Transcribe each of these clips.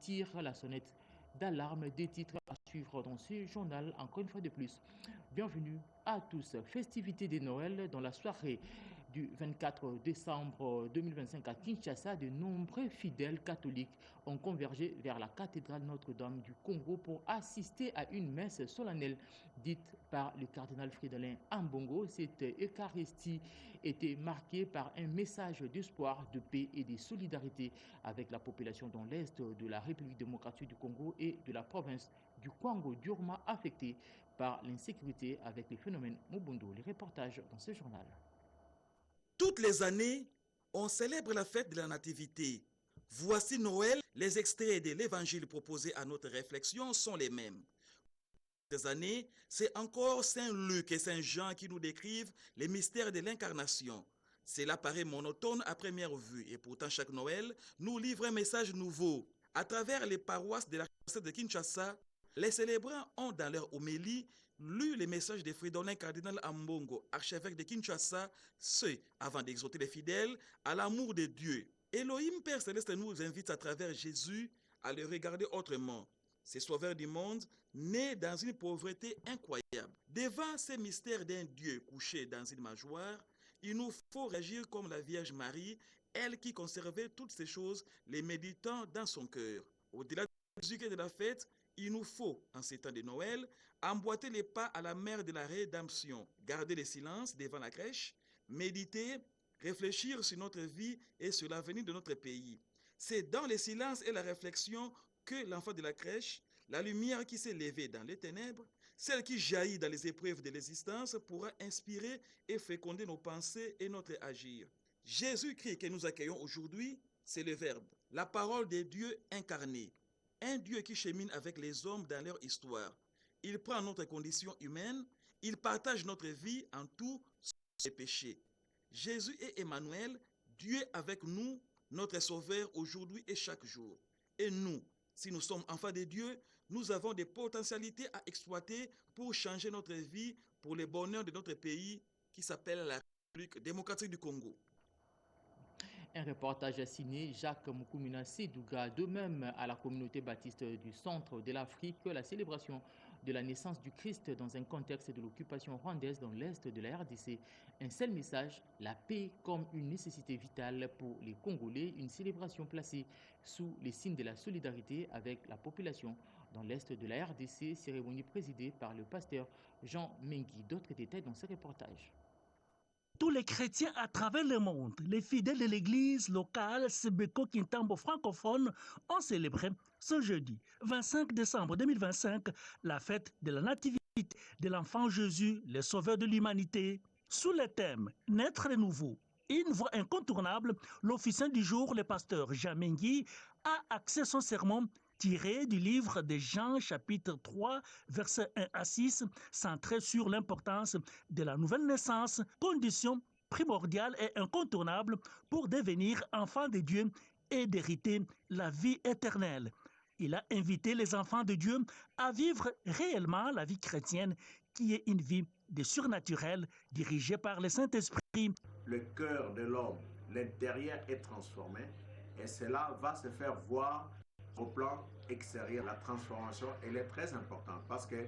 tire la sonnette d'alarme. Des titres à suivre dans ce journal, encore une fois de plus. Bienvenue à tous. Festivités de Noël dans la soirée du 24 décembre 2025 à Kinshasa. De nombreux fidèles catholiques ont convergé vers la cathédrale Notre-Dame du Congo pour assister à une messe solennelle dite par le cardinal Fridolin Ambongo. Cette Eucharistie était marquée par un message d'espoir, de paix et de solidarité avec la population dans l'est de la République démocratique du Congo et de la province du Kwango, durement affectée par l'insécurité avec les phénomènes Mobundo. Les reportages dans ce journal. Toutes les années, on célèbre la fête de la Nativité. Voici Noël. Les extraits de l'évangile proposés à notre réflexion sont les mêmes. Ces années, c'est encore Saint Luc et Saint Jean qui nous décrivent les mystères de l'incarnation. Cela paraît monotone à première vue et pourtant chaque Noël nous livre un message nouveau. À travers les paroisses de la de Kinshasa, les célébrants ont dans leur homélie lu les messages de Fridolin cardinal Ambongo, archevêque de Kinshasa, ce avant d'exhorter les fidèles à l'amour de Dieu. Elohim Père Céleste nous invite à travers Jésus à le regarder autrement. C'est sauveur du monde, né dans une pauvreté incroyable. Devant ces mystères d'un Dieu couché dans une mangeoire, il nous faut réagir comme la Vierge Marie, elle qui conservait toutes ces choses, les méditant dans son cœur. Au-delà de Jésus et de la fête, il nous faut, en ces temps de Noël, emboîter les pas à la mère de la rédemption, garder le silence devant la crèche, méditer, réfléchir sur notre vie et sur l'avenir de notre pays. C'est dans le silence et la réflexion que l'enfant de la crèche, la lumière qui s'est levée dans les ténèbres, celle qui jaillit dans les épreuves de l'existence, pourra inspirer et féconder nos pensées et notre agir. Jésus-Christ que nous accueillons aujourd'hui, c'est le Verbe, la parole de Dieu incarné, un Dieu qui chemine avec les hommes dans leur histoire. Il prend notre condition humaine, il partage notre vie en tout ses péchés. Jésus est Emmanuel, Dieu avec nous, notre Sauveur aujourd'hui et chaque jour. Et nous, si nous sommes enfants de Dieu, nous avons des potentialités à exploiter pour changer notre vie, pour le bonheur de notre pays qui s'appelle la République démocratique du Congo. Un reportage signé Jacques Moukoumina Sedouga. De même à la communauté baptiste du centre de l'Afrique, la célébration de la naissance du Christ dans un contexte de l'occupation rwandaise dans l'est de la RDC. Un seul message, la paix comme une nécessité vitale pour les Congolais. Une célébration placée sous les signes de la solidarité avec la population dans l'est de la RDC. Cérémonie présidée par le pasteur Jean Mengi. D'autres détails dans ce reportage. Tous les chrétiens à travers le monde, les fidèles de l'église locale Sebeko Kintambo francophone ont célébré ce jeudi 25 décembre 2025 la fête de la nativité de l'enfant Jésus, le sauveur de l'humanité. Sous le thème « Naître de nouveau », une voix incontournable, l'officiant du jour, le pasteur Jean Mengi, a axé son sermon tiré du livre de Jean chapitre 3 versets 1 à 6, centré sur l'importance de la nouvelle naissance, condition primordiale et incontournable pour devenir enfant de Dieu et d'hériter la vie éternelle. Il a invité les enfants de Dieu à vivre réellement la vie chrétienne qui est une vie de surnaturel dirigée par le Saint-Esprit. Le cœur de l'homme, l'intérieur est transformé et cela va se faire voir au plan extérieur. La transformation, elle est très importante parce que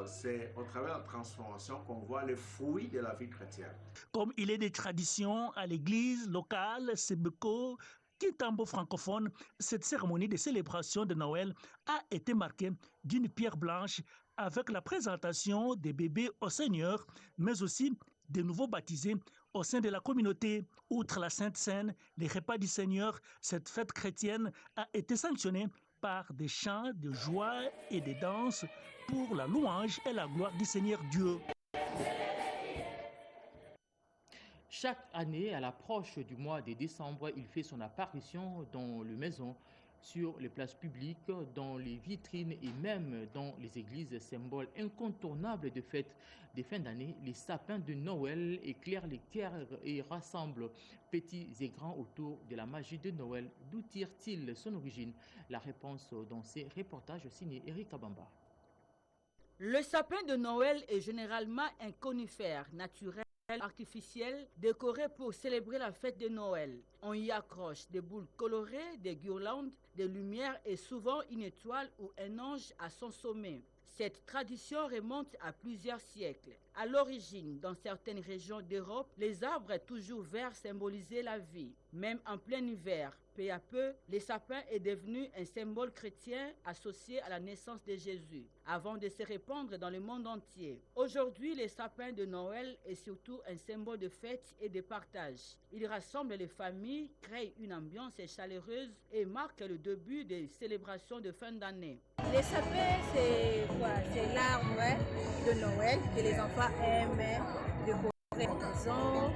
c'est au travers de la transformation qu'on voit les fruits de la vie chrétienne. Comme il est des traditions à l'église locale, Sebeko, Kintambo francophone, cette cérémonie de célébration de Noël a été marquée d'une pierre blanche avec la présentation des bébés au Seigneur, mais aussi des nouveaux baptisés au sein de la communauté. Outre la Sainte Seine, les repas du Seigneur, cette fête chrétienne a été sanctionnée par des chants de joie et des danses pour la louange et la gloire du Seigneur Dieu. Chaque année, à l'approche du mois de décembre, il fait son apparition dans les maisons, sur les places publiques, dans les vitrines et même dans les églises, symbole incontournable de fêtes des fins d'année. Les sapins de Noël éclairent les cœurs et rassemblent petits et grands autour de la magie de Noël. D'où tire-t-il son origine? La réponse dans ces reportages signés Eric Abamba. Le sapin de Noël est généralement un conifère naturel artificielle décorée pour célébrer la fête de Noël. On y accroche des boules colorées, des guirlandes, des lumières et souvent une étoile ou un ange à son sommet. Cette tradition remonte à plusieurs siècles. À l'origine, dans certaines régions d'Europe, les arbres toujours verts symbolisaient la vie. Même en plein hiver, peu à peu, le sapin est devenu un symbole chrétien associé à la naissance de Jésus, avant de se répandre dans le monde entier. Aujourd'hui, le sapin de Noël est surtout un symbole de fête et de partage. Il rassemble les familles, crée une ambiance chaleureuse et marque le début des célébrations de fin d'année. Les sapins, c'est quoi? C'est l'arbre de Noël que les enfants aiment décorer la maison,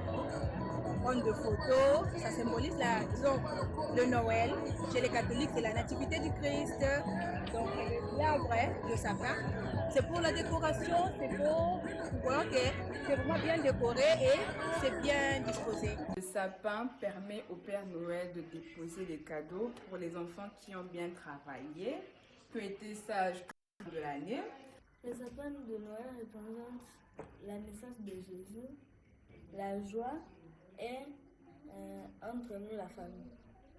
prendre des photos. Ça symbolise le Noël. Chez les catholiques, c'est la nativité du Christ. Donc l'arbre, le sapin, c'est pour la décoration, c'est pour voir que c'est vraiment bien décoré et c'est bien disposé. Le sapin permet au Père Noël de déposer des cadeaux pour les enfants qui ont bien travaillé, qui ont été sages de l'année. Le sapin de Noël représente la naissance de Jésus, la joie et entre nous la famille.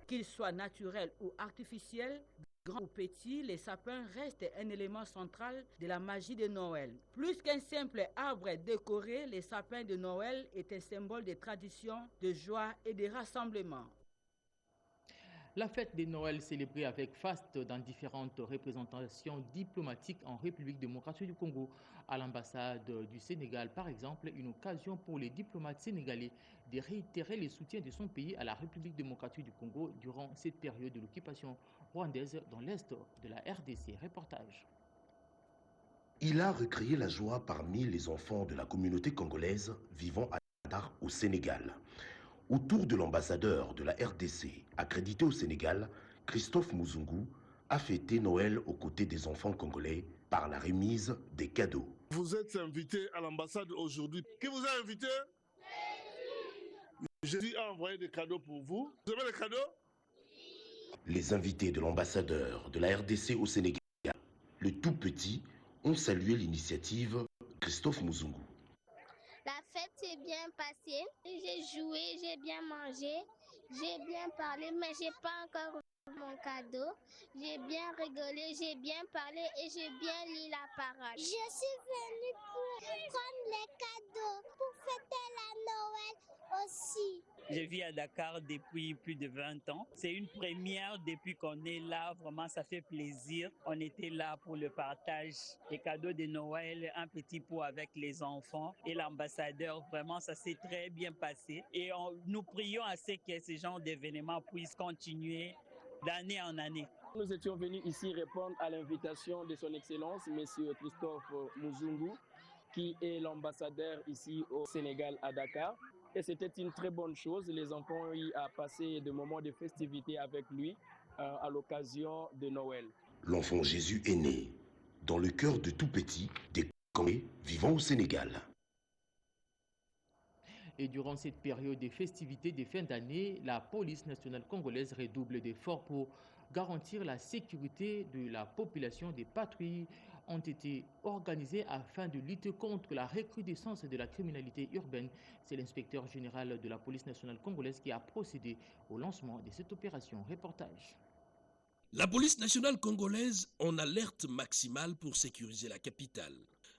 Qu'il soit naturel ou artificiel, grand ou petit, les sapins restent un élément central de la magie de Noël. Plus qu'un simple arbre décoré, les sapins de Noël est un symbole de tradition, de joie et de rassemblement. La fête de Noël célébrée avec faste dans différentes représentations diplomatiques en République démocratique du Congo. À l'ambassade du Sénégal, par exemple, une occasion pour les diplomates sénégalais de réitérer le soutien de son pays à la République démocratique du Congo durant cette période de l'occupation rwandaise dans l'est de la RDC. Reportage. Il a recréé la joie parmi les enfants de la communauté congolaise vivant à Dakar au Sénégal. Autour de l'ambassadeur de la RDC, accrédité au Sénégal, Christophe Muzungu, a fêté Noël aux côtés des enfants congolais par la remise des cadeaux. Vous êtes invité à l'ambassade aujourd'hui. Qui vous a invité? Jésus a envoyé des cadeaux pour vous. Vous avez les cadeaux? Les invités de l'ambassadeur de la RDC au Sénégal, le tout petit, ont salué l'initiative de Christophe Muzungu. La fête s'est bien passée, j'ai joué, j'ai bien mangé, j'ai bien parlé, mais j'ai pas encore eu mon cadeau. J'ai bien rigolé, j'ai bien parlé et j'ai bien lu la parole. Je suis venue pour prendre les cadeaux, pour fêter la Noël aussi. Je vis à Dakar depuis plus de 20 ans. C'est une première depuis qu'on est là. Vraiment, ça fait plaisir. On était là pour le partage des cadeaux de Noël, un petit pot avec les enfants et l'ambassadeur. Vraiment, ça s'est très bien passé. Et nous prions à ce que ce genre d'événements puissent continuer d'année en année. Nous étions venus ici répondre à l'invitation de son Excellence, M. Christophe Muzungu, qui est l'ambassadeur ici au Sénégal à Dakar. Et c'était une très bonne chose. Les enfants ont eu à passer des moments de festivité avec lui à l'occasion de Noël. L'enfant Jésus est né dans le cœur de tout petit des Congolais vivant au Sénégal. Et durant cette période des festivités de fin d'année, la police nationale congolaise redouble d'efforts pour garantir la sécurité de la population. Des patrouilles ont été organisées afin de lutter contre la recrudescence de la criminalité urbaine. C'est l'inspecteur général de la police nationale congolaise qui a procédé au lancement de cette opération. Reportage. La police nationale congolaise en alerte maximale pour sécuriser la capitale.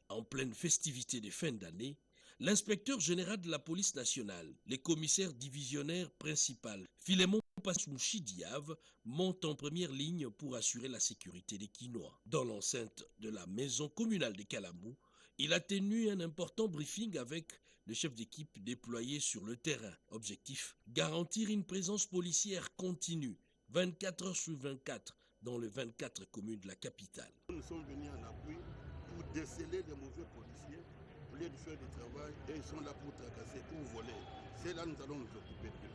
En pleine festivité de fin d'année, l'inspecteur général de la police nationale, le commissaire divisionnaire principal, Philémon Mouchidiave, monte en première ligne pour assurer la sécurité des Quinois. Dans l'enceinte de la maison communale de Kalamou, il a tenu un important briefing avec le chef d'équipe déployé sur le terrain. Objectif, garantir une présence policière continue, 24 heures sur 24, dans les 24 communes de la capitale. Nous sommes venus en appui pour déceler les mauvais policiers, au lieu de faire du travail, et ils sont là pour tracasser, pour voler. C'est là que nous allons nous occuper d'eux.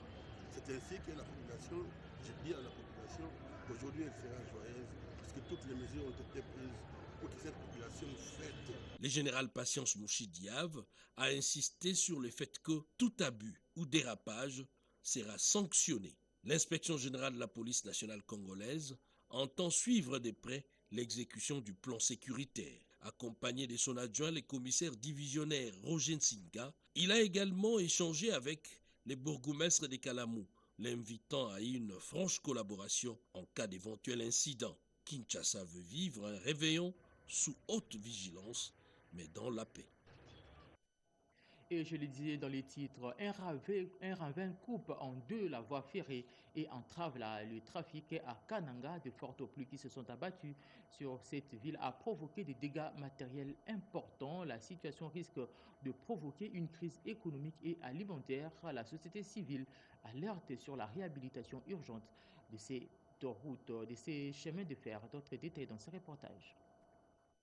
C'est ainsi que la population, je dis à la population, qu'aujourd'hui elle sera joyeuse, parce que toutes les mesures ont été prises pour que cette population fête. Le général Patience Mouchidiave a insisté sur le fait que tout abus ou dérapage sera sanctionné. L'inspection générale de la police nationale congolaise entend suivre de près l'exécution du plan sécuritaire. Accompagné de son adjoint, le commissaire divisionnaire Roger Nsinga, il a également échangé avec les bourgmestres de Kalamou, l'invitant à une franche collaboration en cas d'éventuel incident. Kinshasa veut vivre un réveillon sous haute vigilance, mais dans la paix. Et je le disais dans les titres, un ravin coupe en deux la voie ferrée et entrave le trafic à Kananga. De fortes pluies qui se sont abattues sur cette ville a provoqué des dégâts matériels importants. La situation risque de provoquer une crise économique et alimentaire. La société civile alerte sur la réhabilitation urgente de ces routes, de ces chemins de fer. D'autres détails dans ce reportage.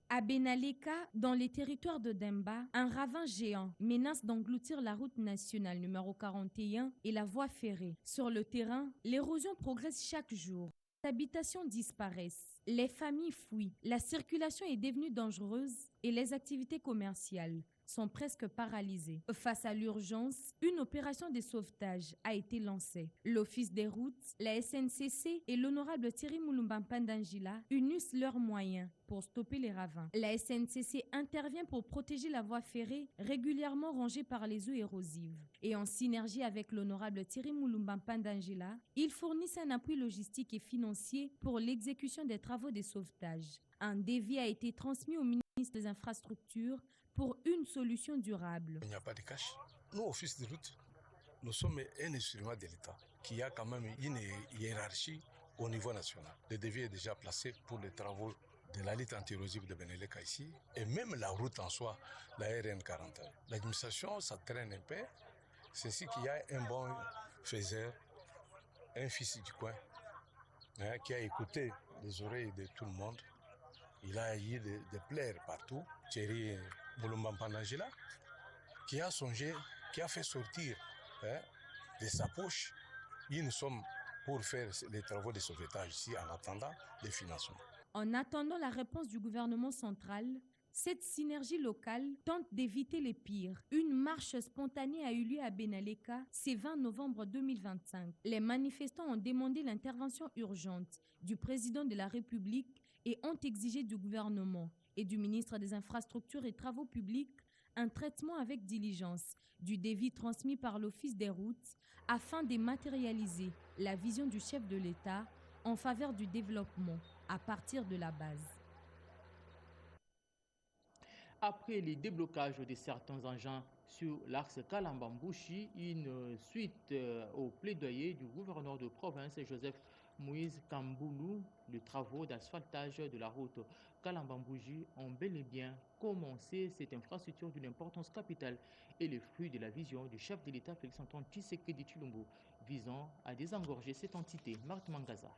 À Benaleka, dans les territoires de Demba, un ravin géant menace d'engloutir la route nationale numéro 41 et la voie ferrée. Sur le terrain, l'érosion progresse chaque jour. Les habitations disparaissent, les familles fuient, la circulation est devenue dangereuse et les activités commerciales sont presque paralysées. Face à l'urgence, une opération de sauvetage a été lancée. L'Office des routes, la SNCC et l'honorable Thierry Moulumba Mpandangila unissent leurs moyens pour stopper les ravins. La SNCC intervient pour protéger la voie ferrée régulièrement rongée par les eaux érosives. Et en synergie avec l'honorable Thierry Moulumba Mpandangila, ils fournissent un appui logistique et financier pour l'exécution des travaux de sauvetage. Un devis a été transmis au ministre des Infrastructures pour une solution durable. Il n'y a pas de cash. Nous, Office de route, nous sommes un instrument de l'État qui a quand même une hiérarchie au niveau national. Le devis est déjà placé pour les travaux de la lutte anti-érosive de Beneleka ici, et même la route en soi, la RN 41. L'administration, ça traîne un peu. C'est ici qu'il y a un bon faiseur, un fils du coin, qui a écouté les oreilles de tout le monde. Il a eu des plaies partout. Thierry Moulumba Mpandangila, qui a songé, qui a fait sortir de sa poche une somme pour faire les travaux de sauvetage ici en attendant les financements. En attendant la réponse du gouvernement central, cette synergie locale tente d'éviter les pires. Une marche spontanée a eu lieu à Benaleka ce 20 novembre 2025. Les manifestants ont demandé l'intervention urgente du président de la République et ont exigé du gouvernement et du ministre des Infrastructures et Travaux publics un traitement avec diligence du devis transmis par l'Office des routes afin de matérialiser la vision du chef de l'État en faveur du développement à partir de la base. Après les déblocages de certains engins sur l'axe Kalambambouchi, une suite au plaidoyer du gouverneur de province Joseph Moïse Kamboulou, les travaux d'asphaltage de la route Kalambambouji ont bel et bien commencé. Cette infrastructure d'une importance capitale est le fruit de la vision du chef de l'État Félix-Antoine Tshisekedi Tshilombo visant à désengorger cette entité. Marc Mangaza.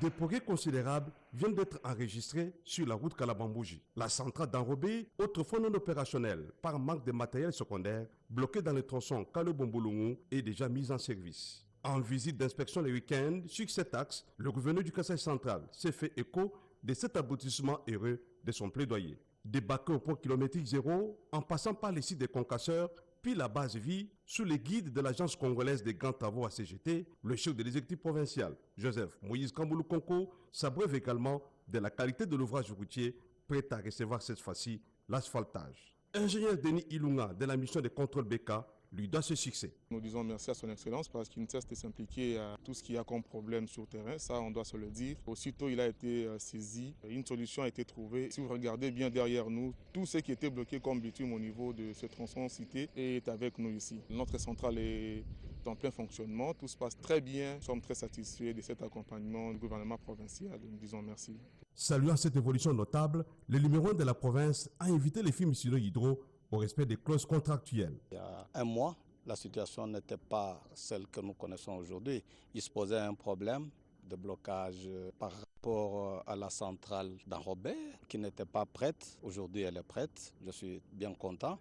Des progrès considérables viennent d'être enregistrés sur la route Kalambambouji. La centrale d'Enrobé, autrefois non opérationnelle par manque de matériel secondaire, bloquée dans le tronçon Kalobombolongo, est déjà mise en service. En visite d'inspection le week-end sur cet axe, le gouverneur du Kasaï central s'est fait écho de cet aboutissement heureux de son plaidoyer. Débarqué au point kilométrique zéro, en passant par les sites des concasseurs, puis la base vie, sous les guides de l'Agence congolaise des grands travaux ACGT, le chef de l'exécutif provincial, Joseph Moïse Kamboulou Konko, s'abreuve également de la qualité de l'ouvrage routier, prêt à recevoir cette fois-ci l'asphaltage. Ingénieur Denis Ilunga de la mission de contrôle BK lui doit ce succès. Nous disons merci à son Excellence parce qu'il ne cesse de s'impliquer à tout ce qu'il y a comme problème sur terrain, ça on doit se le dire. Aussitôt il a été saisi, une solution a été trouvée. Si vous regardez bien derrière nous, tout ce qui était bloqué comme bitume au niveau de ce tronçon cité est avec nous ici. Notre centrale est en plein fonctionnement, tout se passe très bien. Nous sommes très satisfaits de cet accompagnement du gouvernement provincial. Nous disons merci. Saluant cette évolution notable, le numéro 1 de la province a invité les firmes Hydro au respect des clauses contractuelles. Il y a un mois, la situation n'était pas celle que nous connaissons aujourd'hui. Il se posait un problème de blocage par rapport à la centrale d'Enrobé qui n'était pas prête. Aujourd'hui, elle est prête. Je suis bien content.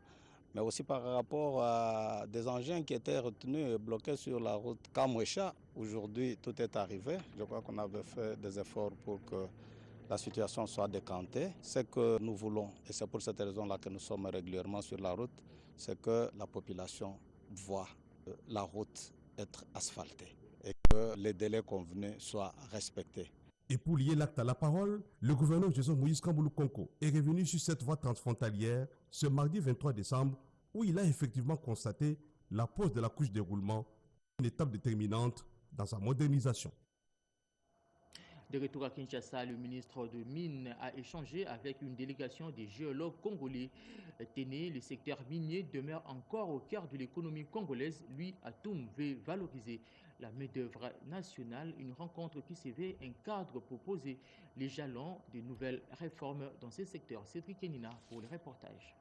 Mais aussi par rapport à des engins qui étaient retenus et bloqués sur la route Kamwesha. Aujourd'hui, tout est arrivé. Je crois qu'on avait fait des efforts pour que la situation soit décantée. Ce que nous voulons, et c'est pour cette raison-là que nous sommes régulièrement sur la route, c'est que la population voit la route être asphaltée et que les délais convenus soient respectés. Et pour lier l'acte à la parole, le gouverneur Joseph Moïse Kamboulou Konko est revenu sur cette voie transfrontalière ce mardi 23 décembre où il a effectivement constaté la pose de la couche d'éroulement, une étape déterminante dans sa modernisation. De retour à Kinshasa, le ministre de Mines a échangé avec une délégation des géologues congolais. Téné, le secteur minier demeure encore au cœur de l'économie congolaise. Lui, Atoum veut valoriser la main-d'œuvre nationale, une rencontre qui se veut un cadre pour poser les jalons de nouvelles réformes dans ces secteurs. Cédric Kenina pour le reportage.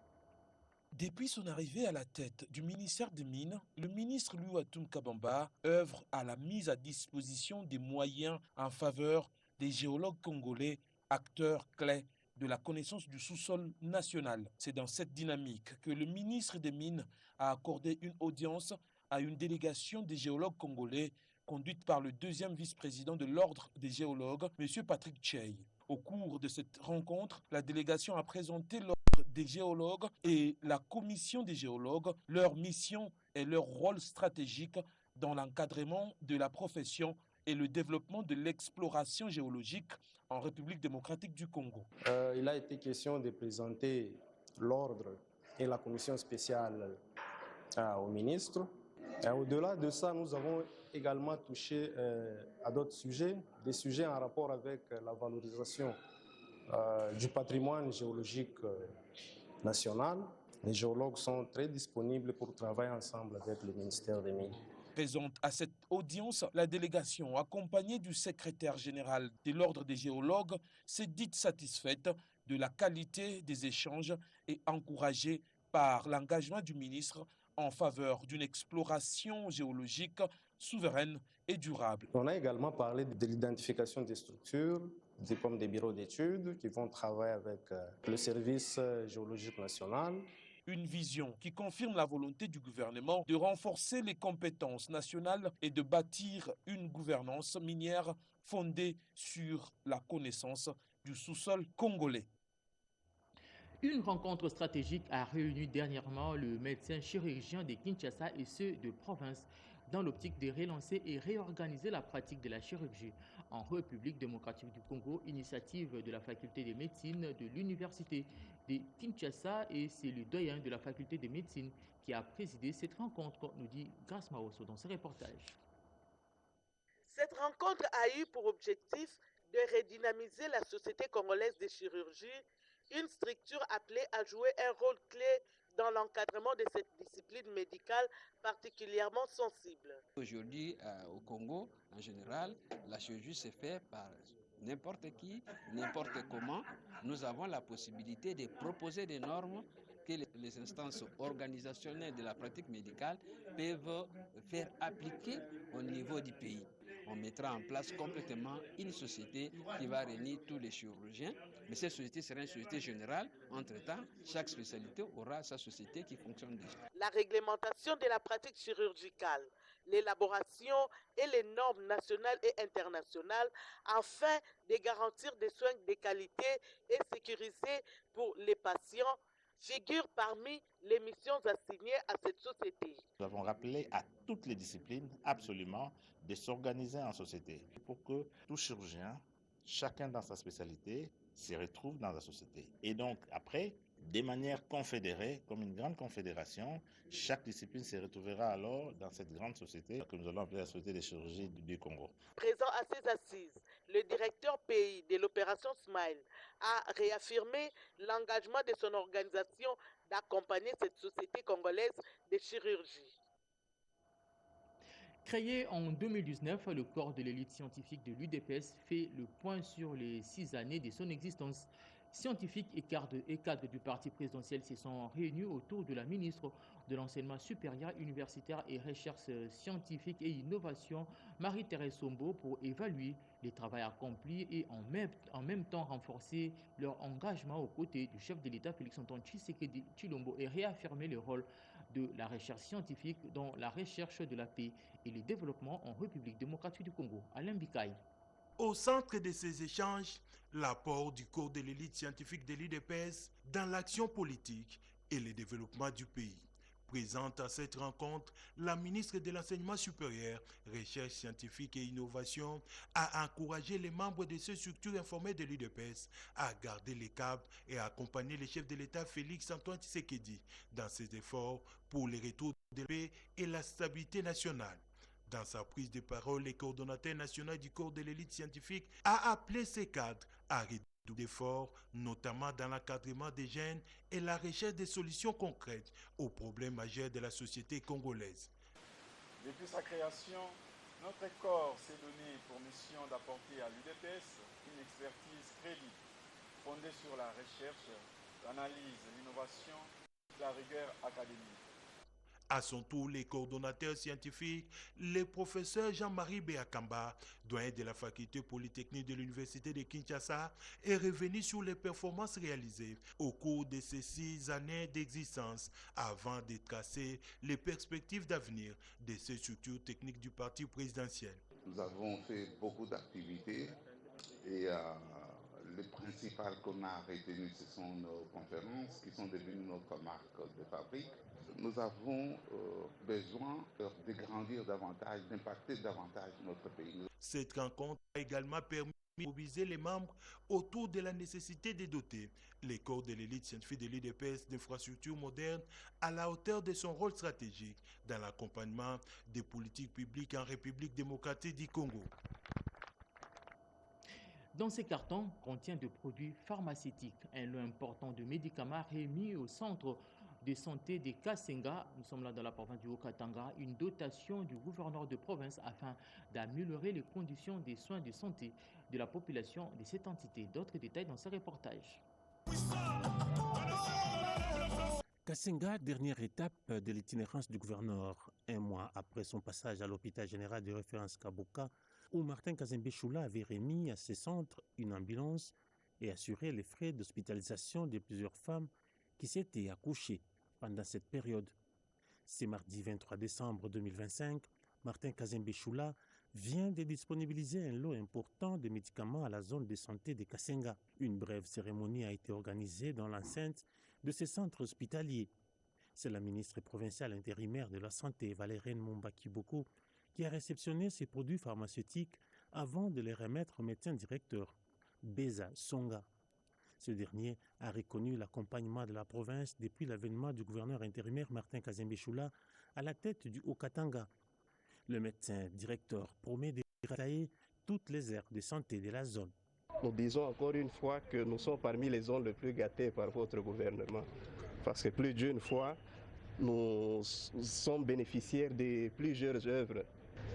Depuis son arrivée à la tête du ministère des Mines, le ministre Louis Atoum Kabamba œuvre à la mise à disposition des moyens en faveur des géologues congolais, acteurs clés de la connaissance du sous-sol national. C'est dans cette dynamique que le ministre des Mines a accordé une audience à une délégation des géologues congolais conduite par le deuxième vice-président de l'ordre des géologues, M. Patrick Tchey. Au cours de cette rencontre, la délégation a présenté l'ordre des géologues et la commission des géologues, leur mission et leur rôle stratégique dans l'encadrement de la profession et le développement de l'exploration géologique en République démocratique du Congo. Il a été question de présenter l'ordre et la commission spéciale au ministre. Au-delà de ça, nous avons également touché à d'autres sujets, des sujets en rapport avec la valorisation du patrimoine géologique national. Les géologues sont très disponibles pour travailler ensemble avec le ministère des Mines. Présente à cette audience, la délégation, accompagnée du secrétaire général de l'Ordre des géologues, s'est dite satisfaite de la qualité des échanges et encouragée par l'engagement du ministre en faveur d'une exploration géologique souveraine et durable. On a également parlé de l'identification des structures, comme des bureaux d'études qui vont travailler avec le service géologique national. Une vision qui confirme la volonté du gouvernement de renforcer les compétences nationales et de bâtir une gouvernance minière fondée sur la connaissance du sous-sol congolais. Une rencontre stratégique a réuni dernièrement le médecin chirurgien de Kinshasa et ceux de province dans l'optique de relancer et réorganiser la pratique de la chirurgie en République démocratique du Congo, initiative de la faculté de médecine de l'université de Kinshasa, et c'est le doyen de la faculté de médecine qui a présidé cette rencontre, nous dit Grace Maosso dans ce reportage. Cette rencontre a eu pour objectif de redynamiser la Société congolaise de chirurgie, une structure appelée à jouer un rôle clé dans l'encadrement de cette discipline médicale particulièrement sensible. Aujourd'hui, au Congo, en général, la chirurgie se fait par n'importe qui, n'importe comment. Nous avons la possibilité de proposer des normes que les instances organisationnelles de la pratique médicale peuvent faire appliquer au niveau du pays. On mettra en place complètement une société qui va réunir tous les chirurgiens, mais cette société sera une société générale. Entre-temps, chaque spécialité aura sa société qui fonctionne déjà. La réglementation de la pratique chirurgicale, l'élaboration et les normes nationales et internationales afin de garantir des soins de qualité et sécurisés pour les patients figurent parmi les missions assignées à cette société. Nous avons rappelé à toutes les disciplines, absolument, de s'organiser en société pour que tout chirurgien, chacun dans sa spécialité, se retrouve dans la société. Et donc, après, de manière confédérée, comme une grande confédération, chaque discipline se retrouvera alors dans cette grande société que nous allons appeler la Société des chirurgies du Congo. Présent à ces assises, le directeur pays de l'opération Smile a réaffirmé l'engagement de son organisation d'accompagner cette société congolaise de chirurgie. Créé en 2019, le corps de l'élite scientifique de l'UDPS fait le point sur les 6 années de son existence. Scientifiques et cadres du parti présidentiel se sont réunis autour de la ministre de l'Enseignement supérieur, universitaire et recherche scientifique et innovation, Marie-Thérèse Sombo, pour évaluer les travaux accomplis et en même temps renforcer leur engagement aux côtés du chef de l'État Félix-Antoine Tshisekedi Tshilombo et réaffirmer le rôle de la recherche scientifique dans la recherche de la paix et le développement en République démocratique du Congo. Alain Bikaï. Au centre de ces échanges, l'apport du corps de l'élite scientifique de l'UDPS dans l'action politique et le développement du pays. Présente à cette rencontre, la ministre de l'Enseignement supérieur, Recherche scientifique et Innovation a encouragé les membres de ces structures informées de l'UDPS à garder les caps et à accompagner le chef de l'État Félix Antoine Tshisekedi dans ses efforts pour le retour de la paix et la stabilité nationale. Dans sa prise de parole, le coordonnateur national du corps de l'élite scientifique a appelé ses cadres à réduire d'efforts, notamment dans l'encadrement des jeunes et la recherche des solutions concrètes aux problèmes majeurs de la société congolaise. Depuis sa création, notre corps s'est donné pour mission d'apporter à l'UDPS une expertise crédible, fondée sur la recherche, l'analyse, l'innovation, la rigueur académique. À son tour, les coordonnateurs scientifiques, le professeur Jean-Marie Béakamba, doyen de la faculté polytechnique de l'université de Kinshasa, est revenu sur les performances réalisées au cours de ces 6 années d'existence avant de tracer les perspectives d'avenir de ces structures techniques du parti présidentiel. Nous avons fait beaucoup d'activités et le principal qu'on a retenu, ce sont nos conférences qui sont devenues notre marque de fabrique. Nous avons besoin de grandir davantage, d'impacter davantage notre pays. Cette rencontre a également permis de mobiliser les membres autour de la nécessité de doter les corps de l'élite scientifique de l'UDPS d'infrastructures modernes à la hauteur de son rôle stratégique dans l'accompagnement des politiques publiques en République démocratique du Congo. Dans ces cartons contient de produits pharmaceutiques, un lot important de médicaments remis au centre de santé de Kasenga. Nous sommes là dans la province du Haut-Katanga, une dotation du gouverneur de province afin d'améliorer les conditions des soins de santé de la population de cette entité. D'autres détails dans ce reportage. Kasenga, dernière étape de l'itinérance du gouverneur. Un mois après son passage à l'hôpital général de référence Kabuka, où Martin Kazembe Choula avait remis à ce centre une ambulance et assuré les frais d'hospitalisation de plusieurs femmes qui s'étaient accouchées pendant cette période. C'est mardi 23 décembre 2025, Martin Kazembe Choula vient de disponibiliser un lot important de médicaments à la zone de santé de Kasenga. Une brève cérémonie a été organisée dans l'enceinte de ce centre hospitalier. C'est la ministre provinciale intérimaire de la Santé, Valériane Momba-Kiboko, qui a réceptionné ces produits pharmaceutiques avant de les remettre au médecin directeur, Beza Songa. Ce dernier a reconnu l'accompagnement de la province depuis l'avènement du gouverneur intérimaire Martin Kazembe Choula à la tête du Haut-Katanga. Le médecin directeur promet de détailler toutes les aires de santé de la zone. Nous disons encore une fois que nous sommes parmi les zones les plus gâtées par votre gouvernement. Parce que plus d'une fois, nous sommes bénéficiaires de plusieurs œuvres.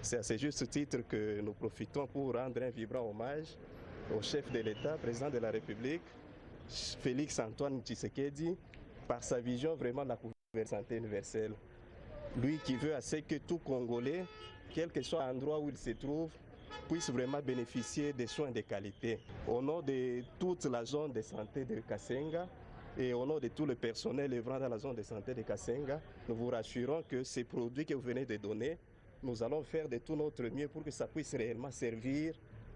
C'est à ce juste titre que nous profitons pour rendre un vibrant hommage au chef de l'État, président de la République, Félix Antoine Tshisekedi, par sa vision vraiment de la santé universelle. Lui qui veut à ce que tout Congolais, quel que soit l'endroit où il se trouve, puisse vraiment bénéficier des soins de qualité. Au nom de toute la zone de santé de Kasenga et au nom de tout le personnel œuvrant dans la zone de santé de Kasenga, nous vous rassurons que ces produits que vous venez de donner, nous allons faire de tout notre mieux pour que ça puisse réellement servir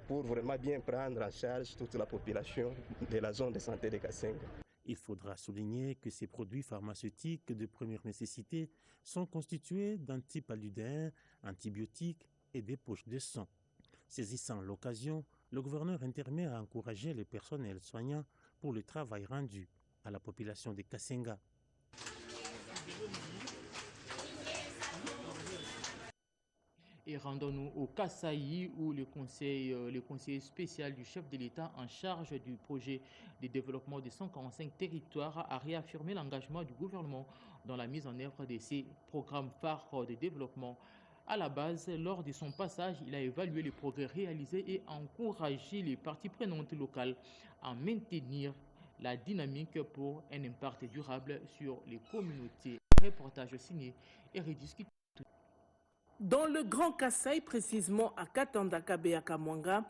pour vraiment bien prendre en charge toute la population de la zone de santé de Kasenga. Il faudra souligner que ces produits pharmaceutiques de première nécessité sont constitués d'antipaludins, antibiotiques et des poches de sang. Saisissant l'occasion, le gouverneur intérimaire a encouragé les personnels soignants pour le travail rendu à la population de Kasenga. Et rendons-nous au Kasaï où le conseiller spécial du chef de l'État en charge du projet de développement de 145 territoires a réaffirmé l'engagement du gouvernement dans la mise en œuvre de ces programmes phares de développement. À la base, lors de son passage, il a évalué les progrès réalisés et encouragé les parties prenantes locales à maintenir la dynamique pour un impact durable sur les communautés. Reportage signé et rediscuté. Dans le Grand Kasaï, précisément à Katanda-Kabeya-Kamwanga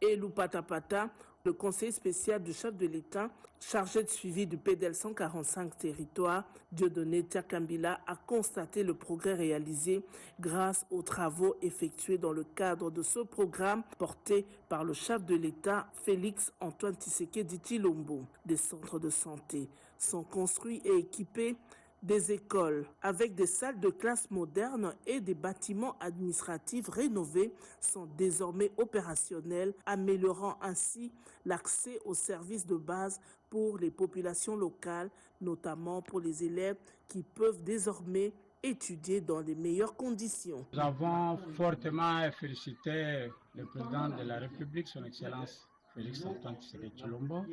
et Lupatapata, le conseiller spécial du chef de l'État, chargé de suivi du PDL 145 territoires, Dieudonné Tiakambila, a constaté le progrès réalisé grâce aux travaux effectués dans le cadre de ce programme porté par le chef de l'État, Félix Antoine Tshisekedi Tshilombo. Des centres de santé sont construits et équipés Des écoles avec des salles de classe modernes et des bâtiments administratifs rénovés sont désormais opérationnels, améliorant ainsi l'accès aux services de base pour les populations locales, notamment pour les élèves qui peuvent désormais étudier dans les meilleures conditions. Nous avons fortement félicité le président de la République, son Excellence Félix Antoine Tshisekedi Tshilombo,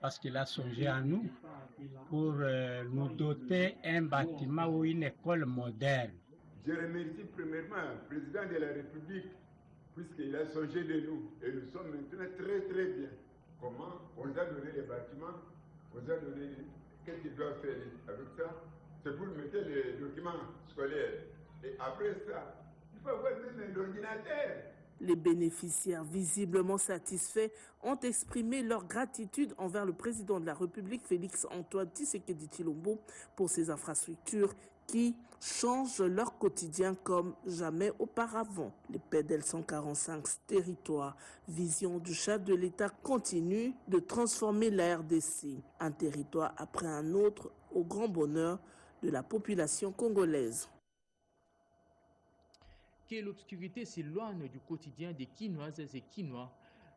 parce qu'il a songé à nous pour nous doter un bâtiment ou une école moderne. Je remercie premièrement le président de la République puisqu'il a songé de nous et nous sommes maintenant très bien. Comment on nous a donné les bâtiments, on nous a donné qu'est-ce qu'il doit faire avec ça. C'est pour mettre les documents scolaires. Et après ça, il faut avoir même un ordinateur. Les bénéficiaires visiblement satisfaits ont exprimé leur gratitude envers le président de la République, Félix Antoine Tshisekedi Tshilombo, pour ces infrastructures qui changent leur quotidien comme jamais auparavant. Les PDL 145 territoires, vision du chef de l'État continue de transformer la RDC, un territoire après un autre, au grand bonheur de la population congolaise. Que l'obscurité s'éloigne du quotidien des Quinoises et Quinois.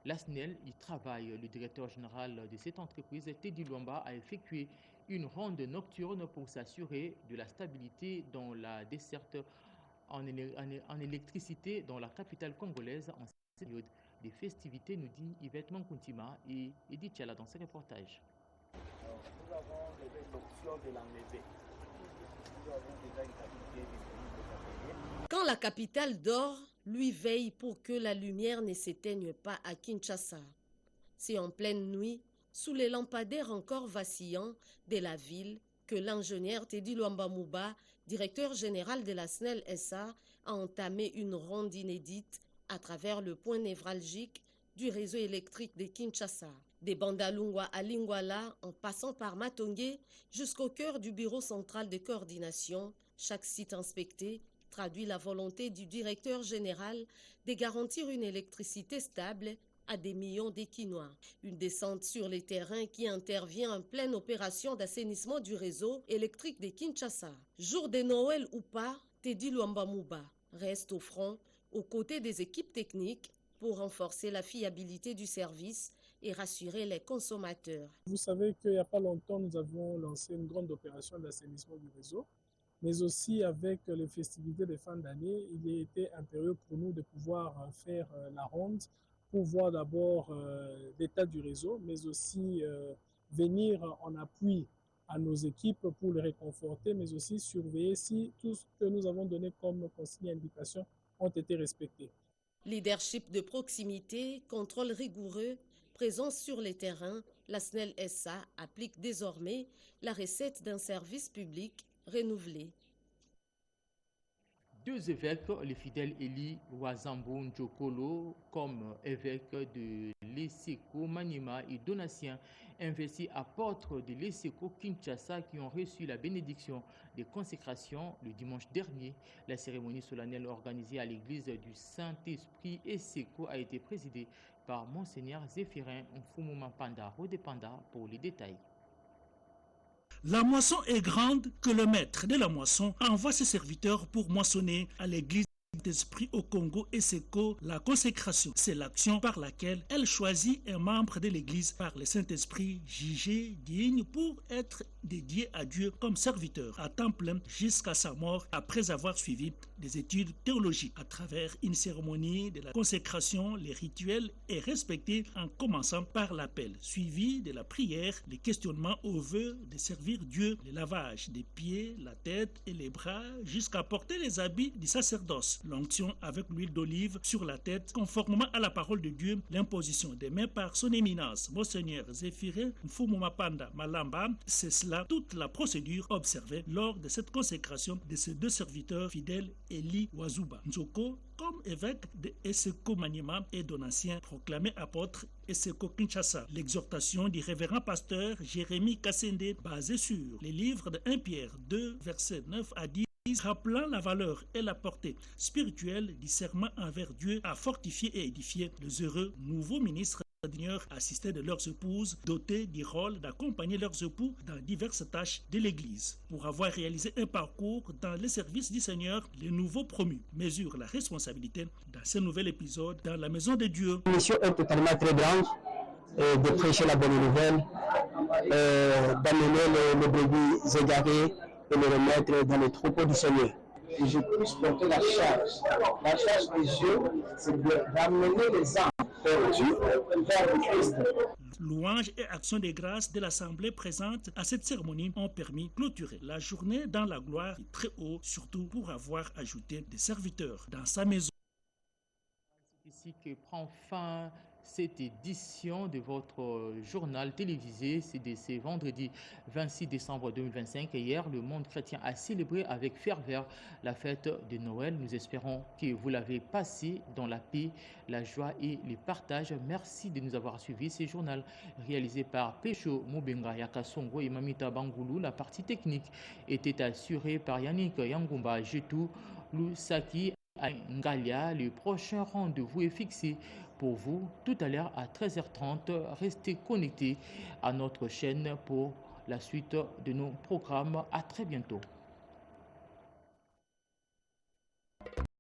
La SNEL y travaille. Le directeur général de cette entreprise, Teddy Luamba, a effectué une ronde nocturne pour s'assurer de la stabilité dans la desserte en électricité dans la capitale congolaise en cette période des festivités, nous dit Yvette Mankuntima et Edith Tchala dans ce reportage. Alors, nous avons levé l'option de l'enlever. Nous avons déjà une qualité disponible. Quand la capitale dort, lui veille pour que la lumière ne s'éteigne pas à Kinshasa. C'est en pleine nuit, sous les lampadaires encore vacillants de la ville, que l'ingénieur Teddy Luamba Mouba, directeur général de la SNEL SA, a entamé une ronde inédite à travers le point névralgique du réseau électrique de Kinshasa. Des Bandalungwa à Lingwala, en passant par Matongé, jusqu'au cœur du bureau central de coordination, chaque site inspecté traduit la volonté du directeur général de garantir une électricité stable à des millions d'Équinois. Une descente sur les terrains qui intervient en pleine opération d'assainissement du réseau électrique de Kinshasa. Jour de Noël ou pas, Teddy Luamba Mouba reste au front aux côtés des équipes techniques pour renforcer la fiabilité du service et rassurer les consommateurs. Vous savez qu'il n'y a pas longtemps, nous avons lancé une grande opération d'assainissement du réseau, mais aussi avec les festivités de fin d'année, il a été impérieux pour nous de pouvoir faire la ronde pour voir d'abord l'état du réseau, mais aussi venir en appui à nos équipes pour les réconforter, mais aussi surveiller si tout ce que nous avons donné comme consignes et indications ont été respectés. Leadership de proximité, contrôle rigoureux, présence sur les terrains, la SNEL SA applique désormais la recette d'un service public renouvelé. Deux évêques, le fidèle Eli Wazambo Njokolo, comme évêque de l'Esseko Maniema et Donatien, investis apôtres de l'Esseko Kinshasa qui ont reçu la bénédiction des consécrations le dimanche dernier. La cérémonie solennelle organisée à l'église du Saint-Esprit Esseko a été présidée par Monseigneur Zéphirin Mfumuma Panda, Rodepanda pour les détails. La moisson est grande que le maître de la moisson envoie ses serviteurs pour moissonner à l'église d'Esprit au Congo Esseko. La consécration, c'est l'action par laquelle elle choisit un membre de l'église par le Saint-Esprit jugé digne pour être dédié à Dieu comme serviteur à temps plein jusqu'à sa mort après avoir suivi des études théologiques. À travers une cérémonie de la consécration, les rituels est respecté en commençant par l'appel, suivi de la prière, les questionnements au vœu de servir Dieu, le lavage des pieds, la tête et les bras jusqu'à porter les habits du sacerdoce, l'onction avec l'huile d'olive sur la tête conformément à la parole de Dieu, l'imposition des mains par son éminence, Monseigneur Zéphirin Mfumuma Panda Malamba. C'est cela toute la procédure observée lors de cette consécration de ces deux serviteurs fidèles, Eli Wazuba Nzoko comme évêque de Esseko Maniema et Donatien proclamé apôtre Esseko Kinshasa. L'exhortation du révérend pasteur Jérémie Kassende basée sur les livres de 1 Pierre 2 versets 9 à 10 rappelant la valeur et la portée spirituelle du serment envers Dieu à fortifier et édifier les heureux nouveaux ministres d'honneur assistés de leurs épouses, dotés du rôle d'accompagner leurs époux dans diverses tâches de l'Église. Pour avoir réalisé un parcours dans les services du Seigneur, les nouveaux promus mesurent la responsabilité dans ce nouvel épisode dans la maison de Dieu. La mission est totalement très grande, de prêcher la bonne nouvelle, d'amener les brebis égarés et les remettre dans les troupeaux du Seigneur. Et je puisse porter la charge. La charge de Dieu, c'est d'amener les âmes perdues vers le Christ. Louanges et actions de grâce de l'Assemblée présente à cette cérémonie ont permis de clôturer la journée dans la gloire du Très-Haut, surtout pour avoir ajouté des serviteurs dans sa maison. Ici que prend fin cette édition de votre journal télévisé. C'est vendredi 26 décembre 2025. Et hier, le monde chrétien a célébré avec ferveur la fête de Noël. Nous espérons que vous l'avez passé dans la paix, la joie et le partage. Merci de nous avoir suivis. Ce journal réalisé par Pécho Moubenga Yakasongo et Mamita Bangoulou. La partie technique était assurée par Yannick Yangumba Jetou Lusaki Ngalia. Le prochain rendez-vous est fixé pour vous tout à l'heure à 13h30. Restez connectés à notre chaîne pour la suite de nos programmes. À très bientôt.